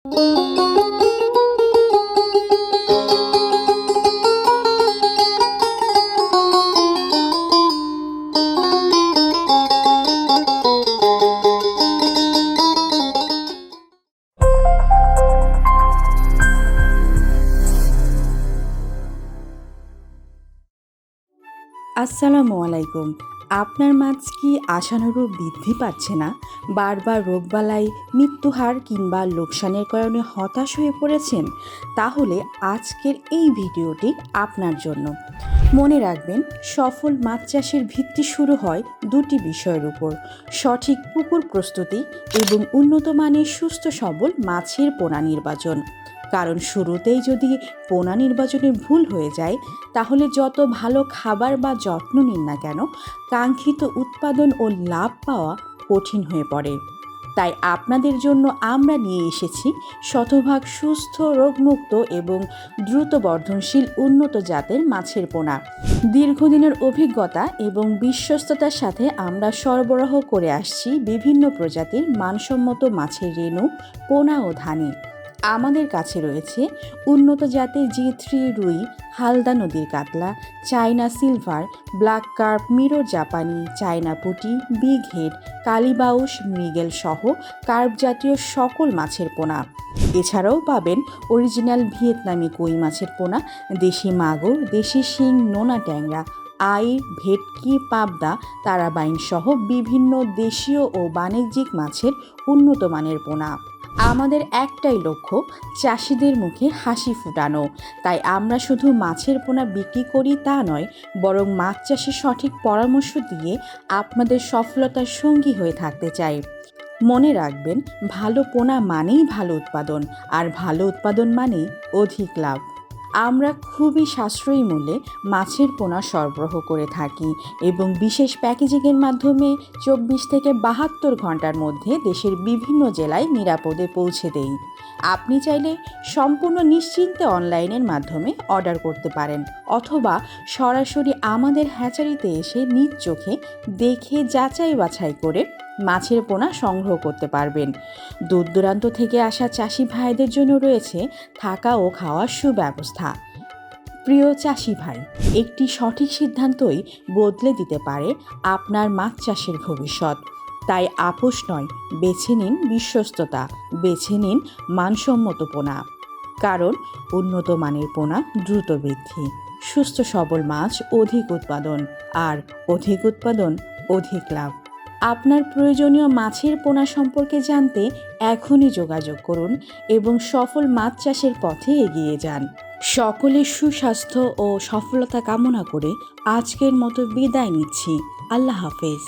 আসসালামু আলাইকুম। আপনার মাছ কি আশানুরূপ বৃদ্ধি পাচ্ছে না? বারবার রোগবালাই, মৃত্যুহার কিংবা লোকসানের কারণে হতাশ হয়ে পড়েছেন? তাহলে আজকের এই ভিডিওটি আপনার জন্য। মনে রাখবেন, সফল মাছ চাষের ভিত্তি শুরু হয় দুটি বিষয়ের উপর: সঠিক পুকুর প্রস্তুতি এবং উন্নত মানের সুস্থ সবল মাছের পোনা নির্বাচন। কারণ শুরুতেই যদি পোনা নির্বাচনে ভুল হয়ে যায়, তাহলে যত ভালো খাবার বা যত্ন নিন না কেন, কাঙ্ক্ষিত উৎপাদন ও লাভ পাওয়া কঠিন হয়ে পড়ে। তাই আপনাদের জন্য আমরা নিয়ে এসেছি শতভাগ সুস্থ, রোগমুক্ত এবং দ্রুত বর্ধনশীল উন্নত জাতের মাছের পোনা। দীর্ঘদিনের অভিজ্ঞতা এবং বিশ্বস্ততার সাথে আমরা সরবরাহ করে আসছি বিভিন্ন প্রজাতির মানসম্মত মাছের রেণু, পোনা ও ধানি। আমাদের কাছে রয়েছে উন্নত জাতের G3 রুই, হালদা নদীর কাতলা, China silver, black carp, mirror জাপানি, চায়না পুঁটি, বিগ হেড, কালিবাউস, মৃগেল সহ কার্প জাতীয় সকল মাছের পোনা। এছাড়াও পাবেন অরিজিনাল ভিয়েতনামি কই মাছের পোনা, দেশি মাগুর, দেশি শিং, নোনা ট্যাংরা, আইড়, ভেটকি, পাবদা, তারাবাইন সহ বিভিন্ন দেশীয় ও বাণিজ্যিক মাছের উন্নত মানের পোনা। আমাদের একটাই লক্ষ্য, চাষিদের মুখে হাসি ফুটানো। তাই আমরা শুধু মাছের পোনা বিক্রি করি তা নয়, বরং মাছ চাষে সঠিক পরামর্শ দিয়ে আপনাদের সফলতার সঙ্গী হয়ে থাকতে চাই। মনে রাখবেন, ভালো পোনা মানেই ভালো উৎপাদন, আর ভালো উৎপাদন মানেই অধিক লাভ। আমরা খুবই সাশ্রয়ী মূল্যে মাছের পোনা সরবরাহ করে থাকি এবং বিশেষ প্যাকেজিংয়ের মাধ্যমে 24 থেকে 72 ঘন্টার মধ্যে দেশের বিভিন্ন জেলায় নিরাপদে পৌঁছে দেই। আপনি চাইলে সম্পূর্ণ নিশ্চিন্তে অনলাইনের মাধ্যমে অর্ডার করতে পারেন, অথবা সরাসরি আমাদের হ্যাচারিতে এসে নিজ চোখে দেখে যাচাই বাছাই করে মাছের পোনা সংগ্রহ করতে পারবেন। দূর দূরান্ত থেকে আসা চাষি ভাইদের জন্য রয়েছে থাকা ও খাওয়ার সুব্যবস্থা। প্রিয় চাষি ভাই, একটি সঠিক সিদ্ধান্তই বদলে দিতে পারে আপনার মাছ চাষের ভবিষ্যৎ। তাই আপোষ নয়, বেছে নিন বিশ্বস্ততা, বেছে নিন মানসম্মত পোনা। কারণ উন্নত মানের পোনা দ্রুত বৃদ্ধি, সুস্থ সবল মাছ অধিক উৎপাদন, আর অধিক উৎপাদন অধিক লাভ। আপনার প্রয়োজনীয় মাছের পোনা সম্পর্কে জানতে এখনই যোগাযোগ করুন এবং সফল মাছ চাষের পথে এগিয়ে যান। সকলের সুস্বাস্থ্য ও সফলতা কামনা করে আজকের মতো বিদায় নিচ্ছি। আল্লাহ হাফেজ।